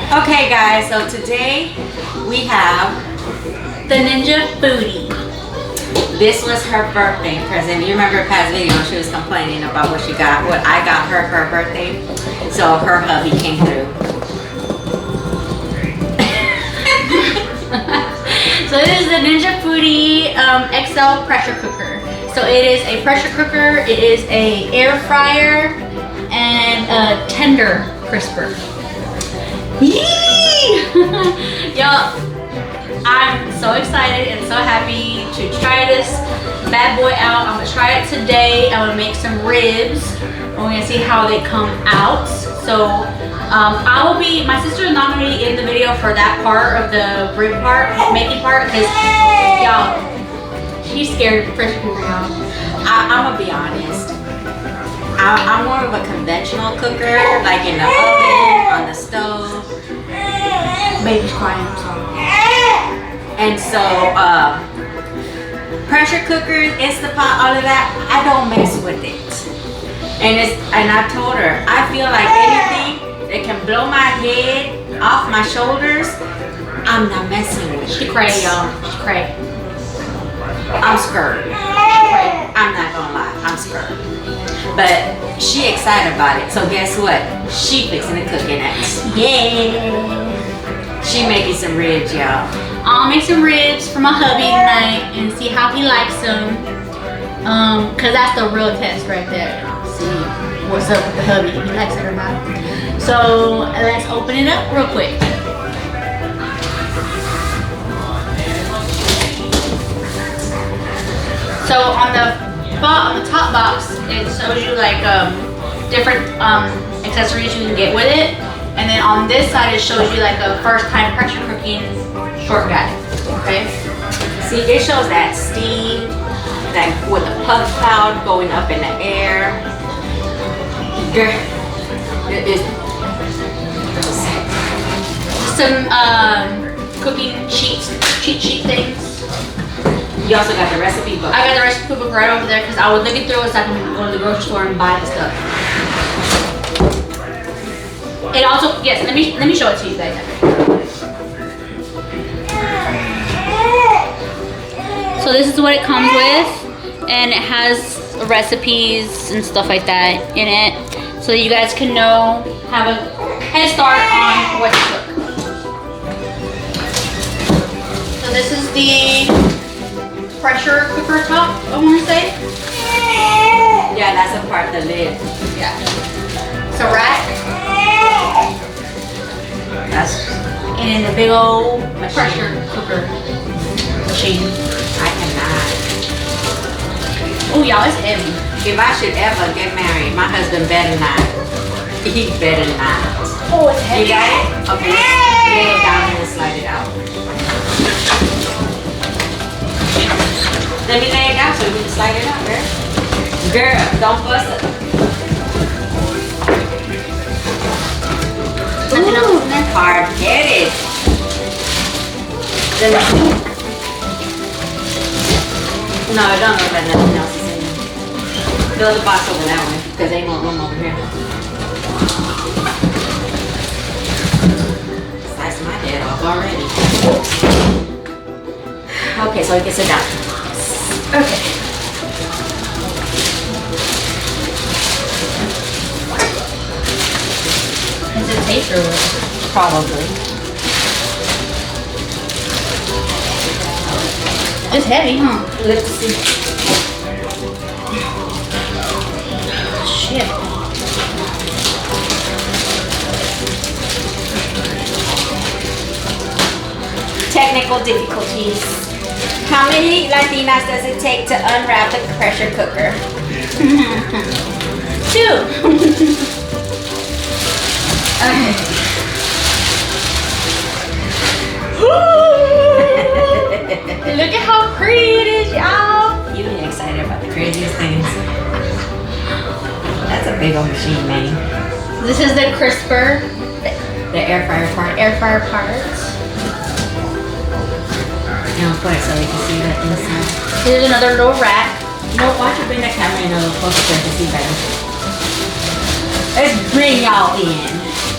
Okay guys, so today we have The Ninja Foodi. This was her birthday present. You remember past video she was complaining about what I got her for her birthday. So her hubby came through. So this is the Ninja Foodi XL pressure cooker. So it is a pressure cooker, it is a air fryer, and a tender crisper. Yee! Y'all, I'm so excited and so happy to try this bad boy out. I'm gonna try it today. I'm gonna make some ribs. We're gonna see how they come out. So my sister is not gonna be in the video for that part of the rib part, making part, because y'all, she's scared of pressure cooker, y'all. I'm gonna be honest. I'm more of a conventional cooker, like in the oven, on the stove. Baby's crying, I'm sorry. And so, pressure cookers, Instapot, all of that, I don't mess with it. And I told her, I feel like anything that can blow my head off my shoulders, I'm not messing with it. She cray, y'all. She cray. I'm scared. I'm not gonna lie, I'm scared. But she excited about it, so guess what? She fixing to cook in it. Yeah. She making some ribs, y'all. I'll make some ribs for my hubby tonight and see how he likes them. Cause that's the real test right there. See what's up with the hubby, if he likes it or not. So let's open it up real quick. So on the top box, it shows you like different accessories you can get with it. And then on this side, it shows you like a first time pressure cooking short guide, okay? See, it shows that steam, that with the puff cloud going up in the air. Girl, it is. Some cooking cheat sheet things. You also got the recipe book. I got the recipe book right over there because I was looking through it so I can go to the grocery store and buy the stuff. It also, yes, let me show it to you guys. So this is what it comes with, and it has recipes and stuff like that in it, so that you guys can know, have a head start on what to cook. So this is the pressure cooker top, I want to say. Yeah, that's a part of the lid. Yeah. It's a rack. That's. And then the big old pressure cooker machine. I cannot. Oh y'all, it's heavy. If I should ever get married, my husband better not. He better not. Oh, it's heavy. You got it? Okay, let's lay it down and slide it out. Let me lay it down so we can slide it out, girl. Girl, don't bust it. Nothing else in there? Hard-headed. No, I don't know that nothing else is in there. Fill the box over that way, because ain't no room over here. Slice my head off already. Okay, so we can sit down. Okay. Is it taste or what? Probably. It's heavy, huh? Let's see. Shit. Technical difficulties. How many Latinas does it take to unwrap the pressure cooker? 2. Okay. Look at how pretty it is, y'all. You get excited about the craziest things. That's a big old machine, man. This is the crisper, The air fryer part. air fryer parts. And I'll put it so we can see that inside. Here's another little rack. No, why don't you bring the camera in a little closer so I can see better? Let's bring y'all in.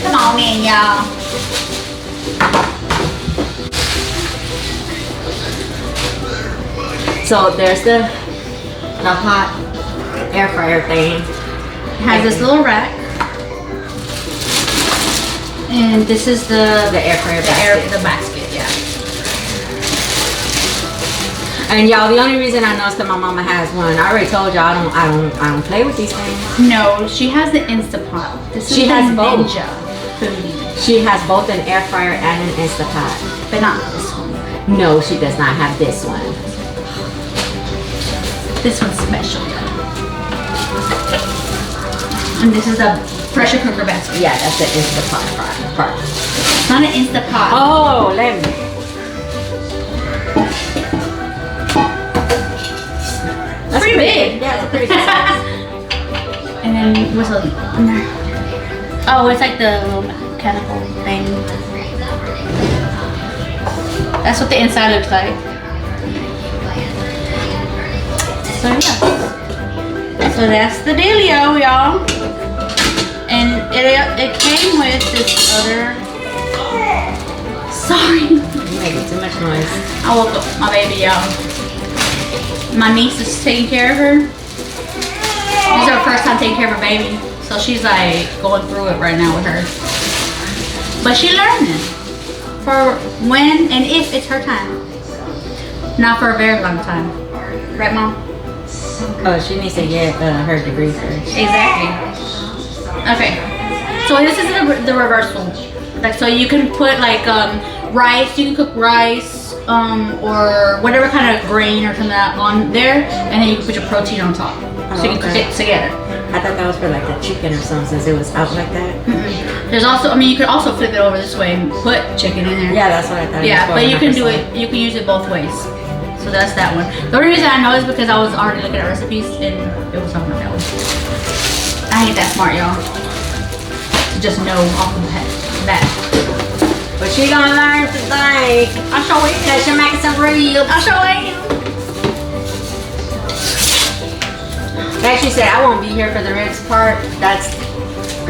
Come on in, y'all. So there's the hot air fryer thing. It has this little rack. And this is the air fryer basket. The basket, yeah. And y'all, the only reason I know is because my mama has one. I already told y'all I don't play with these things. No, she has the Instapot. This is She has both. Ninja Foodi. She has both an air fryer and an Instapot. But not this one. No, she does not have this one. This one's special. And this is the pressure cooker basket. Yeah, that's the Instapot part. It's not an Instapot. Oh, let me. That's pretty big. Yeah, it's pretty good size. And then what's the oh, it's like the little mechanical thing. That's what the inside looks like. So yeah. So that's the dealio, y'all. And it came with this other. Sorry. You're making too much noise. I woke up my baby, y'all. My niece is taking care of her. This is her first time taking care of her baby. So she's like going through it right now with her. But she's learning. For when and if it's her time. Not for a very long time. Right, Mom? Oh, she needs to get her degree first. Exactly. Okay. So this is the reversal. Like, so you can put like rice, you can cook rice or whatever kind of grain or something on there, and then you can put your protein on top. So you can cook it together. I thought that was for like the chicken or something since it was out like that. There's also, I mean, you could also flip it over this way and put chicken in there. Yeah, that's what I thought. Yeah, but you can do it, you can use it both ways. So that's that one. The only reason I know is because I was already looking at recipes and it was talking about that one. I ain't that smart, y'all. To just know off of that. But she gonna learn today. I'll show you. Cause she're making some ribs. I'll show you. Like she said, I won't be here for the ribs part. That's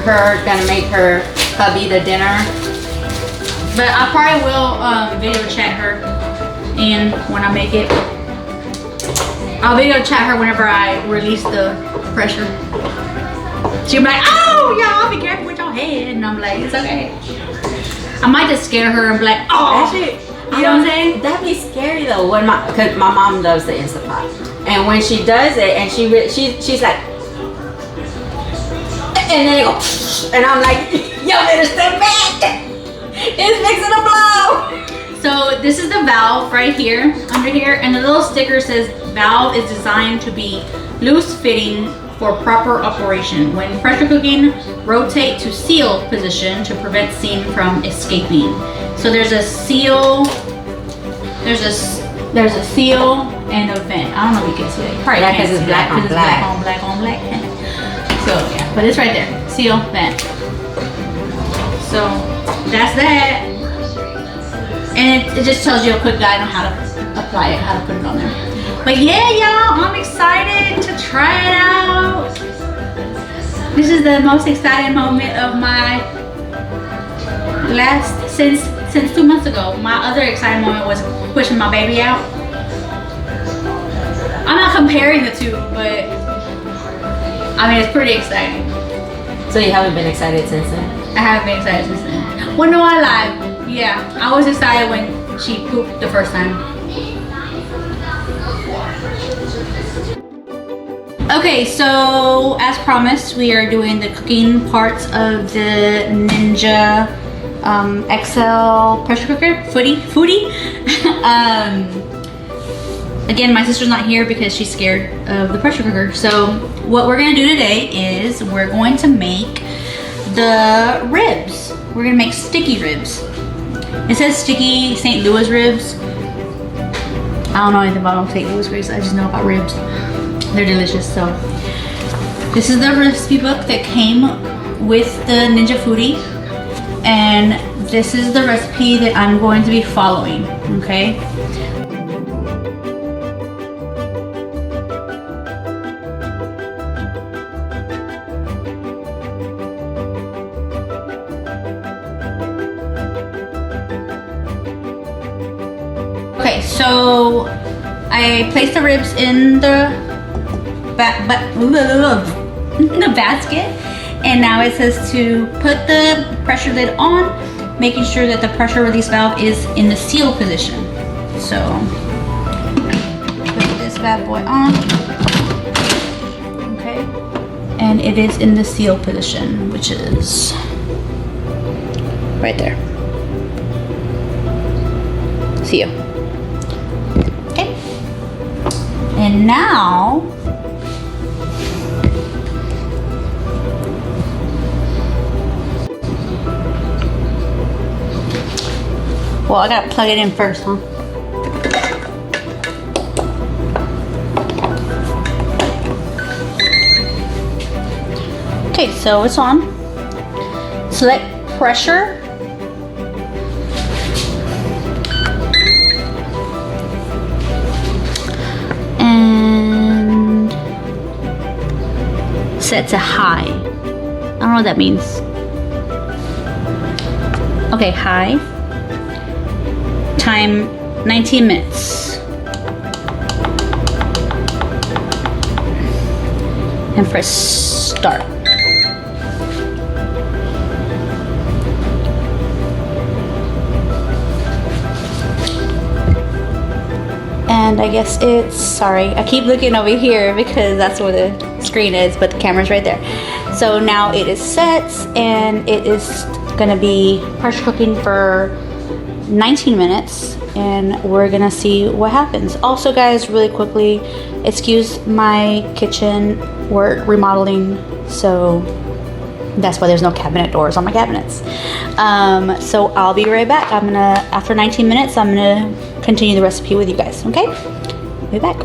her gonna make her hubby the dinner. But I probably will video chat her, and when I make it, I'll video chat her whenever I release the pressure. She'll be like, "Oh, y'all, be careful with your head," and I'm like, "It's okay." I might just scare her and be like, "Oh," Actually, you know what I'm saying? That'd be scary though. When cause my mom loves the Instapot, and when she does it, and she's like, and then it goes, and I'm like, "Yo, better step back! It's fixing to blow." So this is the valve right here, under here, and the little sticker says valve is designed to be loose fitting for proper operation. When pressure cooking, rotate to seal position to prevent steam from escaping. So there's a seal, there's a seal and a vent. I don't know if you can see it. Probably Yeah, can't because it's see black that, on 'cause black. it's black on black. So yeah, but it's right there. Seal, vent. So that's that. And it just tells you a quick guide on how to apply it, how to put it on there. But yeah, y'all, I'm excited to try it out. This is the most exciting moment of my since 2 months ago. My other exciting moment was pushing my baby out. I'm not comparing the two, but I mean, it's pretty exciting. So you haven't been excited since then? I haven't been excited since then. Well, no, I lied. Yeah, I was excited when she pooped the first time. Okay, so as promised, we are doing the cooking parts of the Ninja XL pressure cooker, Foodi. Again, my sister's not here because she's scared of the pressure cooker. So what we're gonna do today is we're going to make the ribs. We're gonna make sticky ribs. It says sticky St. Louis ribs. I don't know anything about St. Louis ribs. I just know about ribs. They're delicious. So this is the recipe book that came with the Ninja Foodi, and this is the recipe that I'm going to be following. Okay. so I placed the ribs in the the basket, and now it says to put the pressure lid on, making sure that the pressure release valve is in the seal position. So put this bad boy on. Okay, and it is in the seal position, which is right there. Seal. Okay, and now well, I gotta plug it in first, huh? Okay, so it's on. Select pressure. And set to high. I don't know what that means. Okay, high. Time 19 minutes. And press start. And I guess it's, sorry, I keep looking over here because that's where the screen is, but the camera's right there. So now it is set, and it is gonna be pressure cooking for 19 minutes, and we're gonna see what happens. Also, guys, really quickly, excuse my kitchen, we're remodeling, so that's why there's no cabinet doors on my cabinets. So I'll be right back. After 19 minutes, I'm gonna continue the recipe with you guys, okay? Be back.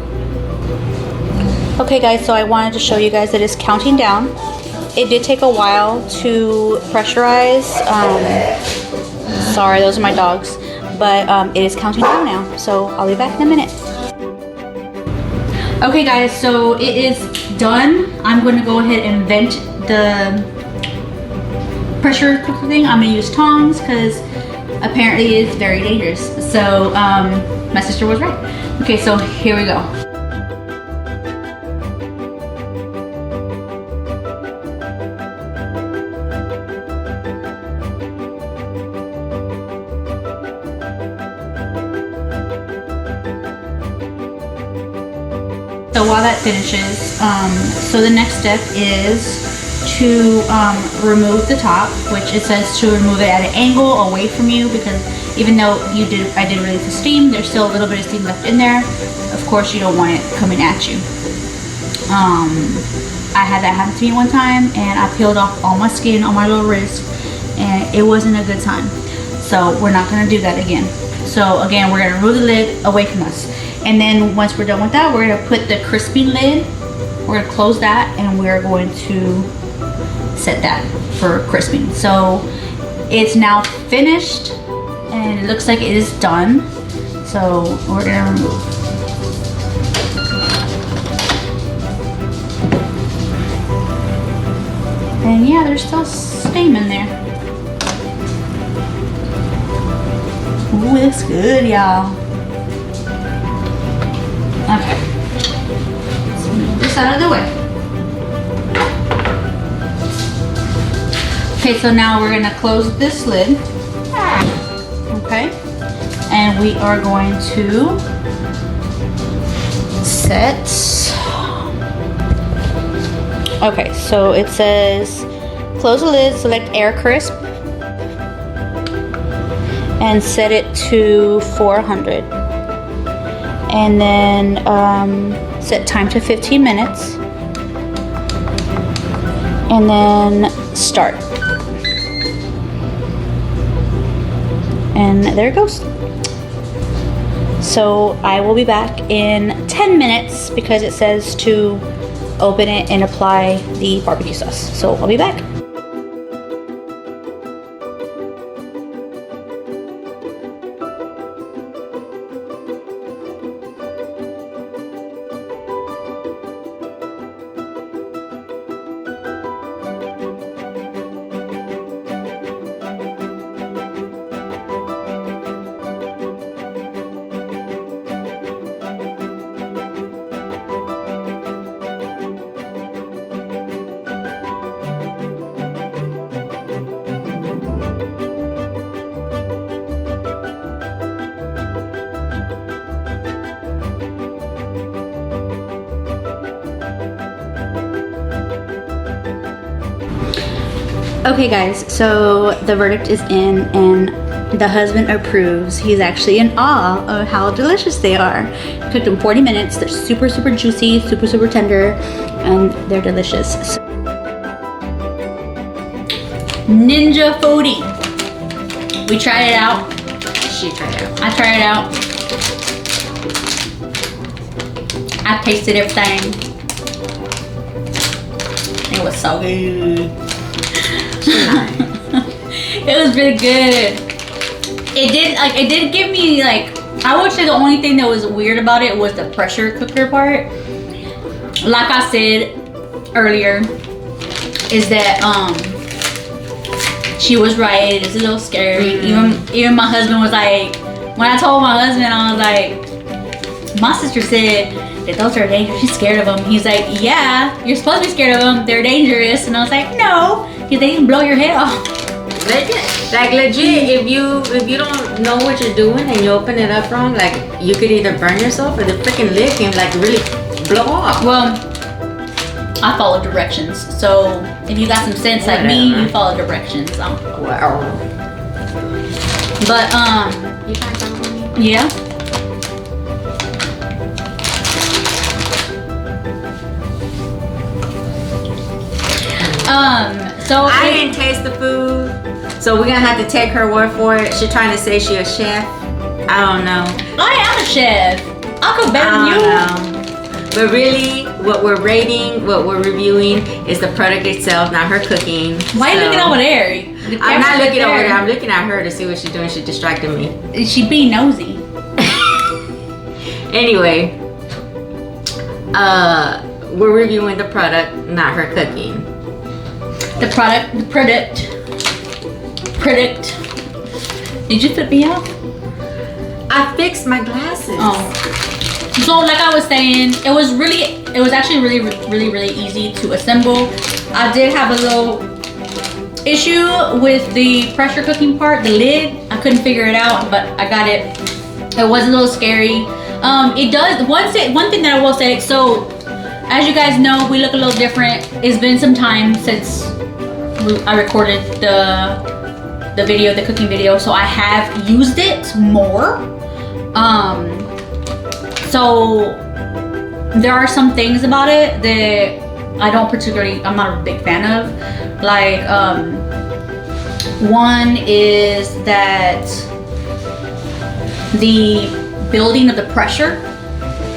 Okay guys, so I wanted to show you guys that it's counting down. It did take a while to pressurize. Sorry, those are my dogs. But it is counting down now, so I'll be back in a minute. Okay guys, so it is done. I'm gonna go ahead and vent the pressure cooker thing. I'm gonna use tongs because apparently it's very dangerous. So my sister was right. Okay, so here we go. So while that finishes, so the next step is to remove the top, which it says to remove it at an angle away from you, because even though I did release the steam, there's still a little bit of steam left in there. Of course, you don't want it coming at you. I had that happen to me one time, and I peeled off all my skin on my little wrist, and it wasn't a good time. So we're not gonna do that again. So again, we're gonna remove the lid away from us. And then once we're done with that, we're gonna put the crisping lid, we're gonna close that, and we're going to set that for crisping. So it's now finished, and it looks like it is done. So we're gonna remove. And yeah, there's still steam in there. Ooh, it looks good, y'all. Okay, let's move this out of the way. Okay, so now we're gonna close this lid. Okay, and we are going to set. Okay, so it says close the lid, select air crisp, and set it to 400. And then set time to 15 minutes. And then start. And there it goes. So I will be back in 10 minutes because it says to open it and apply the barbecue sauce. So I'll be back. Okay guys, so the verdict is in and the husband approves. He's actually in awe of how delicious they are. Cooked in 40 minutes. They're super, super juicy, super, super tender, and they're delicious. Ninja Foodi. We tried it out. She tried it out. I tried it out. I tasted everything. It was so good. It was really good. It did give me like, I would say the only thing that was weird about it was the pressure cooker part. Like I said earlier, is that she was right, it's a little scary. Even my husband was like, when I told my husband, I was like, my sister said that those are dangerous, she's scared of them. He's like, yeah, you're supposed to be scared of them, they're dangerous. And I was like, no, because they can blow your head off. Like legit, if you don't know what you're doing and you open it up wrong, like you could either burn yourself or the freaking lid can like really blow off. Well, I follow directions, so if you got some sense like me, you follow directions. Wow. But You trying something with me? yeah. So I didn't taste the food, so we're gonna have to take her word for it. She's trying to say she's a chef. I don't know. I am a chef. I cook better than you. But really, what we're rating, what we're reviewing is the product itself, not her cooking. Why are you looking over there? I'm not looking over there. I'm looking at her to see what she's doing. She distracted me. She being nosy. Anyway, we're reviewing the product, not her cooking. The product. Did you flip me out? I fixed my glasses. Oh. So like I was saying, it was actually really easy to assemble. I did have a little issue with the pressure cooking part, the lid. I couldn't figure it out, but I got it. It was a little scary. It does, one thing that I will say, so as you guys know, we look a little different. It's been some time since I recorded the video, the cooking video, so I have used it more. So there are some things about it that I'm not a big fan of. Like, one is that the building of the pressure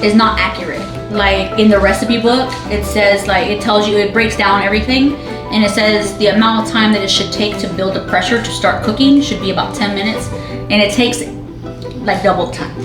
is not accurate. Like in the recipe book, it says, like, it tells you, it breaks down everything, and it says the amount of time that it should take to build the pressure to start cooking should be about 10 minutes, and it takes like double the time.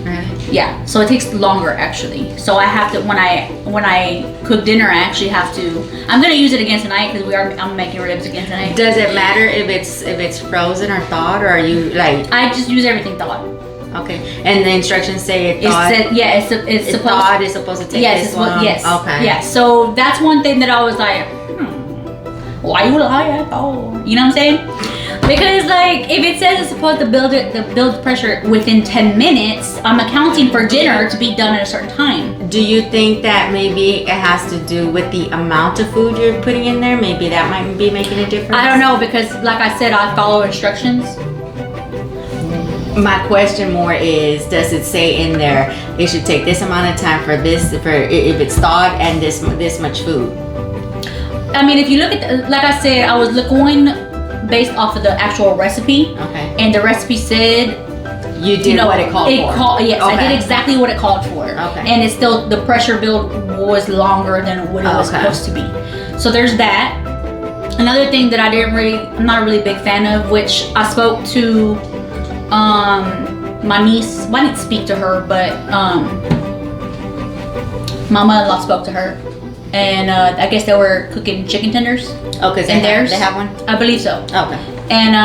Really? Yeah, so it takes longer actually. So I have to, when I cook dinner, I actually have to, I'm gonna use it again tonight because I'm making ribs again tonight. Does it matter if it's frozen or thawed, or are you like? I just use everything thawed. Okay, and the instructions say it thawed. It's supposed. Thawed is supposed to take this long. Yes. Okay. Yeah. So that's one thing that I was like, why you lie at all? You know what I'm saying? Because like if it says it's supposed to build the pressure within 10 minutes, I'm accounting for dinner to be done at a certain time. Do you think that maybe it has to do with the amount of food you're putting in there? Maybe that might be making a difference. I don't know, because like I said, I follow instructions. My question more is, does it say in there it should take this amount of time for this, for if it's thawed, and this much food? I mean, if you look at, like I said, I was going based off of the actual recipe. Okay. And the recipe said, you did what it called for. Yes, okay. I did exactly what it called for. Okay. And it's still, the pressure build was longer than what it was supposed to be. So there's that. Another thing that I'm not a really big fan of, which I spoke to my niece. Well, I didn't speak to her, but my mother-in-law spoke to her. And I guess they were cooking chicken tenders. Okay, so they have one? I believe so. Okay. And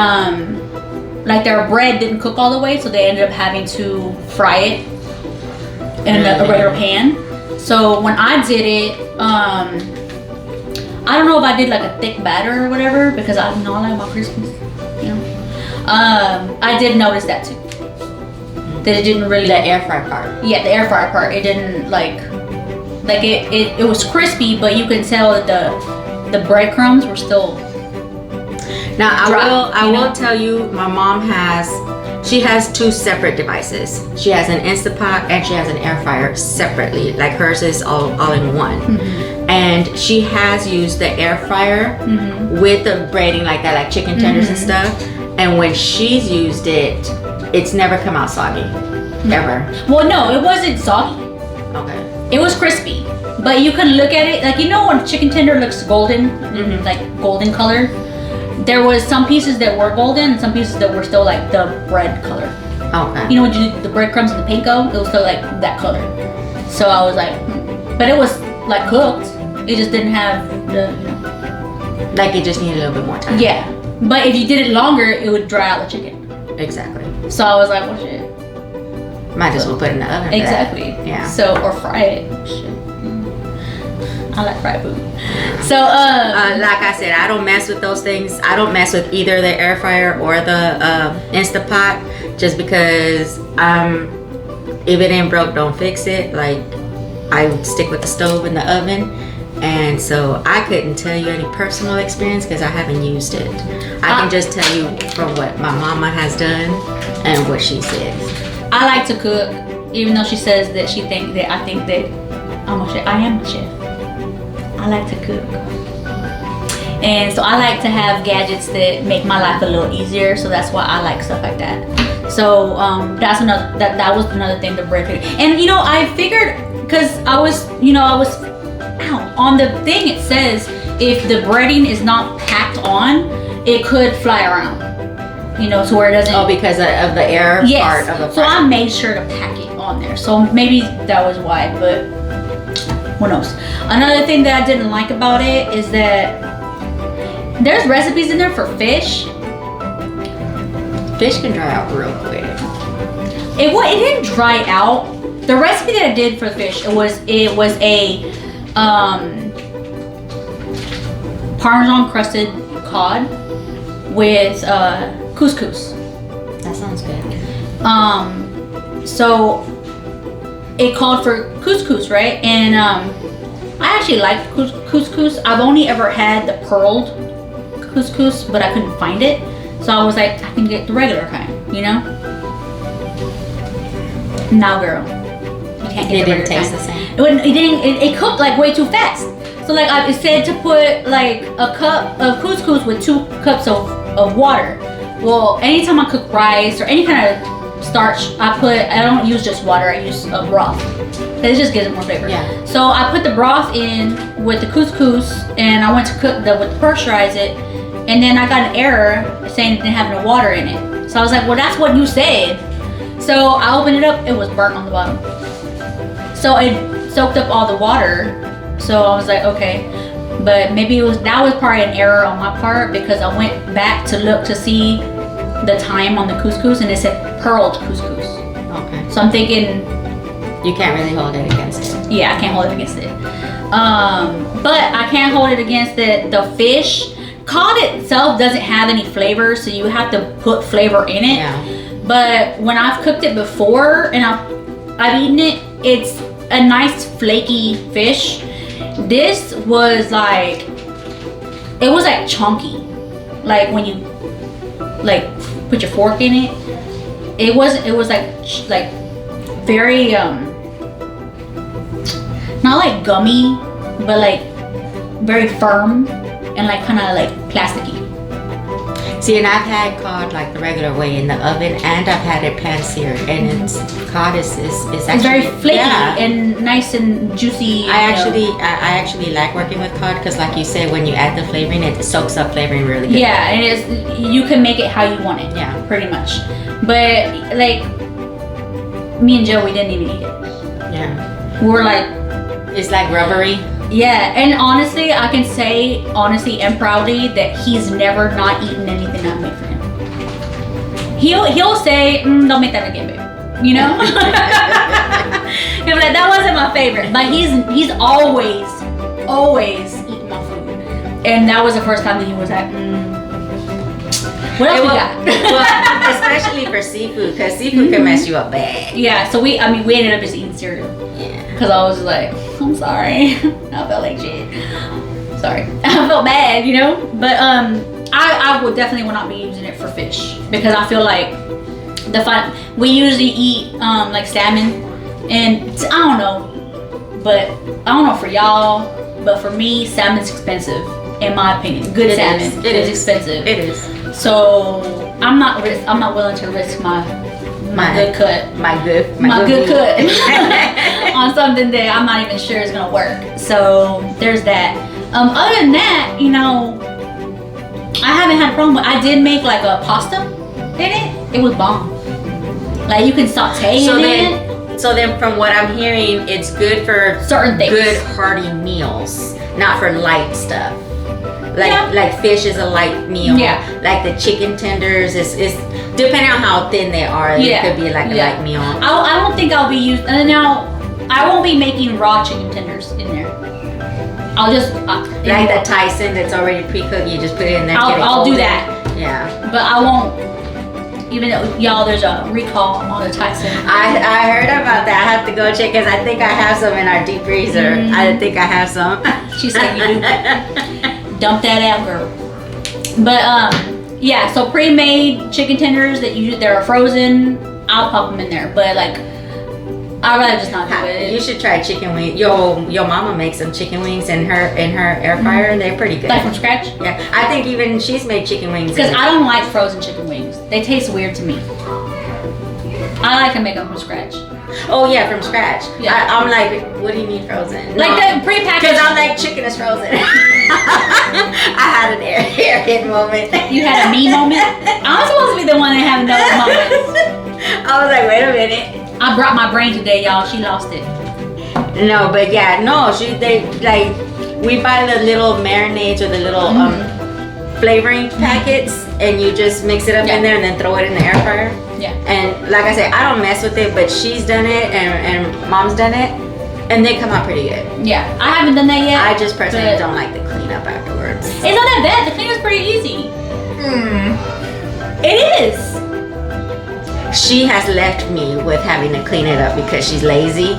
like their bread didn't cook all the way, so they ended up having to fry it in a regular pan. So when I did it, I don't know if I did like a thick batter or whatever, because I know I like my Christmas, you know. I did notice that too. That it didn't really. The air fry part. Yeah, the air fryer part. It didn't like it was crispy, but you could tell that the breadcrumbs were still Now I you know? will tell you, my mom she has two separate devices. She has an Instapot and she has an air fryer separately. Like hers is all in one. Mm-hmm. And she has used the air fryer with the breading like that, like chicken tenders and stuff. And when she's used it, it's never come out soggy, ever. Well, no, it wasn't soggy. Okay. It was crispy, but you can look at it like, you know when chicken tender looks golden, like golden color. There was some pieces that were golden and some pieces that were still like the bread color. Okay. You know when you do the breadcrumbs and the panko, it was still like that color. So I was like, but it was like cooked. It just didn't have the, you know. Like it just needed a little bit more time. Yeah, but if you did it longer, it would dry out the chicken. Exactly. So I was like, well, shit. Might as well put it in the oven. Exactly. Yeah. So, or fry it. Shit. I like fried food. So, like I said, I don't mess with those things. I don't mess with either the air fryer or the Instapot, just because if it ain't broke, don't fix it. Like I stick with the stove and the oven, and so I couldn't tell you any personal experience because I haven't used it. I can just tell you from what my mama has done and what she says. I like to cook, even though she says that I think that I'm a chef. I am a chef. I like to cook. And so I like to have gadgets that make my life a little easier, so that's why I like stuff like that. So that's another that was another thing the bread figured. And you know, I figured, because I was on the thing it says if the breading is not packed on, it could fly around. You know, so where it doesn't. Oh, because of the air part of the so I made sure to pack it on there. So maybe that was why, but who knows. Another thing that I didn't like about it is that there's recipes in there for fish. Fish can dry out real quick. It didn't dry out. The recipe that I did for fish, it was a Parmesan crusted cod with couscous. That sounds good. So it called for couscous, right? And I actually like couscous. I've only ever had the pearled couscous, but I couldn't find it. So I was like, I can get the regular kind, you know? No, girl. You can't get it the didn't taste kind. the same. It cooked like way too fast. So like it said to put like a cup of couscous with 2 cups of water. Well, anytime I cook rice or any kind of starch, I don't use just water, I use a broth. It just gives it more flavor. Yeah. So I put the broth in with the couscous, and I went to pasteurize it, and then I got an error saying it didn't have no water in it. So I was like, well, that's what you said. So I opened it up, it was burnt on the bottom. So it soaked up all the water. So I was like, okay. But maybe that was probably an error on my part, because I went back to look to see the time on the couscous and it said pearled couscous. Okay. So I'm thinking, you can't really hold it against it. yeah, I can't hold it against it. But I can hold it against the fish. Cod itself doesn't have any flavor, so you have to put flavor in it. Yeah. But when I've cooked it before and I've eaten it, it's a nice flaky fish. This was like, it was like chunky. Like when you like put your fork in it, it was like very not like gummy, but like very firm and like kind of like plasticky. See, and I've had cod like the regular way in the oven, and I've had it pan-seared, and cod is actually, it's very flaky, yeah. and nice and juicy. I actually like working with cod, because like you said, when you add the flavoring, it soaks up flavoring really good. Yeah, and you can make it how you want it. Yeah, pretty much. But like me and Joe, we didn't even eat it. Yeah, We were like, it's like rubbery. yeah. And honestly, I can say honestly and proudly that he's never not eaten anything I've made for him. He'll say, don't make that again, babe. You know? He'll be like, that wasn't my favorite. But he's always eaten my food. And that was the first time that he was like, what else we got? Well, especially for seafood, because seafood can mess you up bad. Yeah, so we ended up just eating cereal. Yeah. Because I was like, I'm sorry. I felt like shit. Sorry. I felt bad, you know? But I I would definitely will not be using it for fish because I feel like we usually eat like salmon, and I don't know for y'all, but for me, salmon's expensive in my opinion. Good salmon is expensive. It is. So I'm not willing to risk my good cut. My good cut on something that I'm not even sure is gonna work. So there's that. Other than that, you know, I haven't had a problem. I did make like a pasta in it. It was bomb. Like you can saute it. So then from what I'm hearing, it's good for certain things. Good hearty meals, not for light stuff. Like fish is a light meal. Yeah. Like the chicken tenders is depending on how thin they are, it could be like a light meal. I don't think I'll be using. Now I won't be making raw chicken tenders in there. I'll just like the Tyson that's already pre-cooked. You just put it in there. I'll do that. Yeah. But I won't. Even though y'all, there's a recall on the Tyson. I heard about that. I have to go check because I think I have some in our deep freezer. I think I have some. She said you do. Dump that out, girl. But yeah. So pre-made chicken tenders they're frozen. I'll pop them in there. But like, I'd rather just not do it. You should try chicken wings. Your mama makes some chicken wings in her air fryer, and they're pretty good. Like from scratch? Yeah, I think even she's made chicken wings. Because I don't like frozen chicken wings. They taste weird to me. I like to make them from scratch. Oh yeah, from scratch. Yeah. I'm like, what do you mean frozen? Like the pre-packaged. Because I'm like, chicken is frozen. I had an airhead moment. You had a me moment? I'm supposed to be the one that have those moments. I was like, wait a minute. I brought my brain today, y'all. She lost it. No, but yeah, no. We buy the little marinades or the little flavoring packets, and you just mix it up in there and then throw it in the air fryer. Yeah. And like I said, I don't mess with it, but she's done it and mom's done it, and they come out pretty good. Yeah, I haven't done that yet. I just personally don't like the cleanup afterwards. It's not that bad. The cleanup's pretty easy. It is. She has left me with having to clean it up because she's lazy,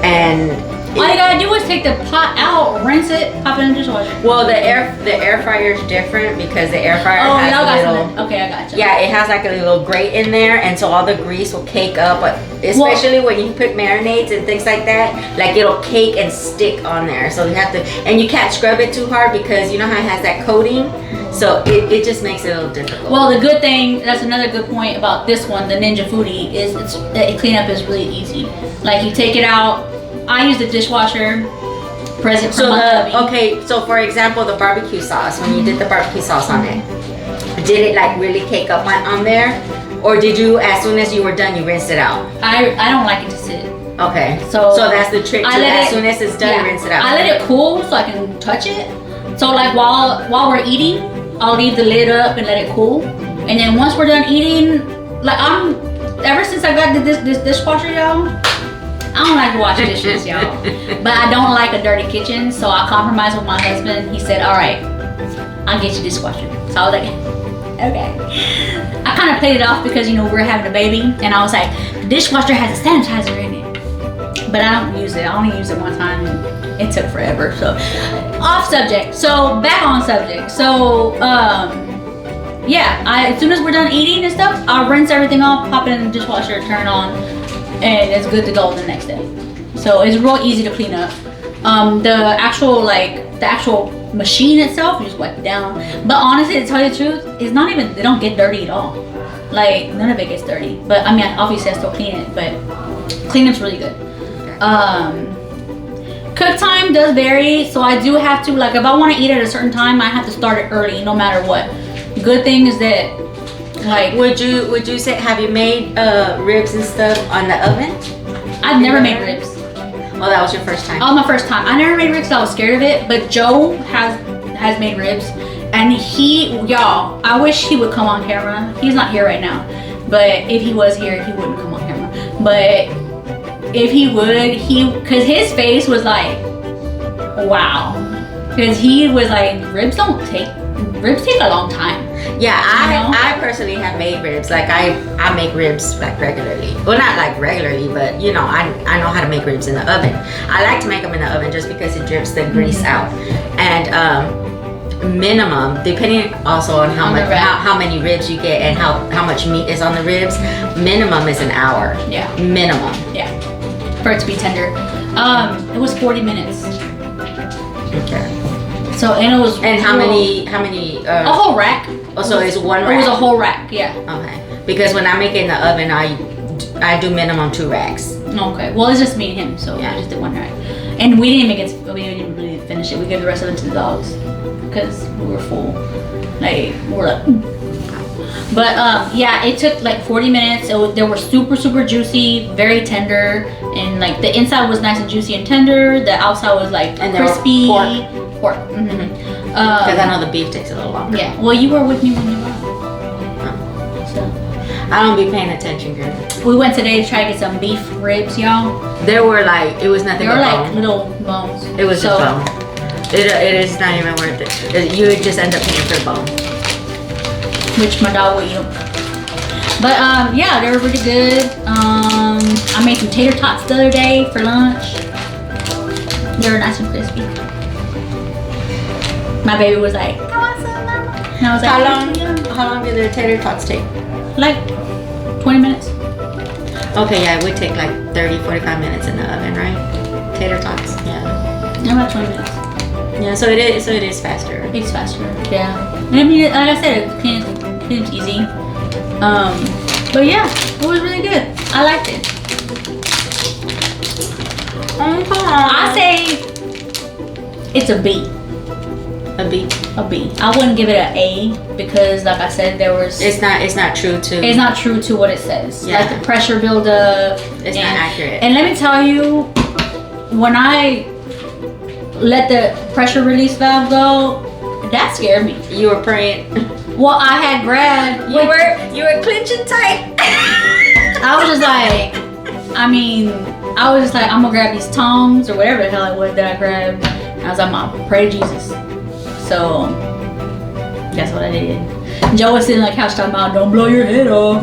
and all you gotta do is take the pot out, rinse it, pop it in the dishwasher. Well, the air fryer is different because the air fryer has a little. Okay, I got you. Yeah, it has like a little grate in there, and so all the grease will cake up. But especially when you put marinades and things like that, like it'll cake and stick on there. So you have to, and you can't scrub it too hard because you know how it has that coating. So it just makes it a little difficult. Well, the good thing, that's another good point about this one, the Ninja Foodi, is the cleanup is really easy. Like you take it out. I use the dishwasher. Present from my hubby. Okay, so for example, the barbecue sauce. When you did the barbecue sauce on it, did it like really cake up on there, or did you, as soon as you were done, you rinsed it out? I don't like it to sit. Okay. So that's the trick. As soon as it's done, rinse it out. I let it cool so I can touch it. So like while we're eating, I'll leave the lid up and let it cool, and then once we're done eating, like ever since I got this dishwasher, y'all, I don't like to wash dishes, y'all. But I don't like a dirty kitchen, so I compromised with my husband. He said, all right, I'll get you dishwasher. So I was like, okay. I kind of played it off because, you know, we're having a baby, and I was like, the dishwasher has a sanitizer in it. But I don't use it. I only used it one time, and it took forever. So off subject. So back on subject. So yeah, as soon as we're done eating and stuff, I'll rinse everything off, pop it in the dishwasher, turn it on, and it's good to go the next day. So it's real easy to clean up. The actual machine itself, you just wipe it down. But honestly, to tell you the truth, it's not even, they don't get dirty at all. Like none of it gets dirty. But I mean, obviously I still clean it, but cleanup's really good. Cook time does vary, so I do have to, like, if I want to eat at a certain time, I have to start it early, no matter what. Good thing is that, like, would you say, have you made ribs and stuff on the oven? I've never made ribs. Oh, that was your first time? Oh, my first time. I never made ribs, so I was scared of it. But Joe has made ribs, and y'all, I wish he would come on camera. He's not here right now, but if he was here, he wouldn't come on camera. But if he would, cause his face was like, wow, cause he was like, ribs take a long time. Yeah, I personally have made ribs. Like I make ribs like regularly. Well, not like regularly, but you know, I know how to make ribs in the oven. I like to make them in the oven just because it drips the grease out. And minimum, depending also on how On the much, rack. how many ribs you get and how much meat is on the ribs. Minimum is an hour. Yeah. Minimum. Yeah. For it to be tender. It was 40 minutes. Okay. So, and it was. And how real- many? A whole rack. Oh, so it's one rack. It was a whole rack. Yeah. Okay. Because when I make it in the oven, I do minimum 2 racks. Okay. Well, it's just me and him, so Yeah. I just did one rack. And we didn't make it. We didn't really finish it. We gave the rest of it to the dogs because we were full. Like we're like. But yeah, it took like 40 minutes. They were super juicy, very tender, and like the inside was nice and juicy and tender. The outside was like And they were crispy. pork. Mm-hmm. Because I know the beef takes a little longer. Yeah. Well, you were with me when you went. So I don't be paying attention, girl. we went today to try to get some beef ribs, y'all. There were like, it was nothing They were but like bone. little bones. It was so, just bone. It is not even worth it. You would just end up paying for the bone. which my dog will eat them. But yeah, they were really good. I made some tater tots the other day for lunch. They were nice and crispy. My baby was like, I want some, Mama. And I was like, How long did the tater tots take? like 20 minutes. Okay, yeah, it would take like 30, 45 minutes in the oven, right? Tater tots, yeah. About 20 minutes. Yeah, so it is faster. It's faster. Yeah. And I mean, like I said, it's easy. But yeah, it was really good. I liked it. I say it's a B. A B. A B. I wouldn't give it an A because, like I said, there was. It's not true to. It's not true to what it says. Yeah. Like the pressure buildup. It's not accurate. And let me tell you, when I let the pressure release valve go, that scared me. You were praying. Well, I had grabbed. You were clenching tight. I was just like, I'm gonna grab these tongs or whatever the hell it was that I grabbed. I was like, Mom, pray to Jesus. So that's what I did. Joe was sitting on the couch talking about, don't blow your head off.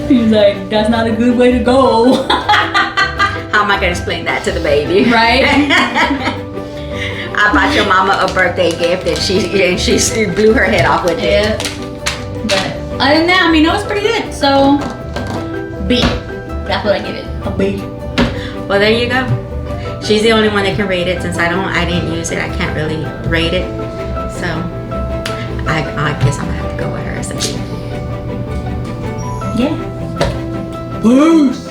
He was like, that's not a good way to go. How am I gonna explain that to the baby? Right? I bought your mama a birthday gift and she blew her head off with it. Yeah. But other than that, it was pretty good. So B. That's what I give it. A B. Well, there you go. She's the only one that can rate it since I didn't use it. I can't really rate it. So I guess I'm gonna have to go with her as a B. Yeah. Peace.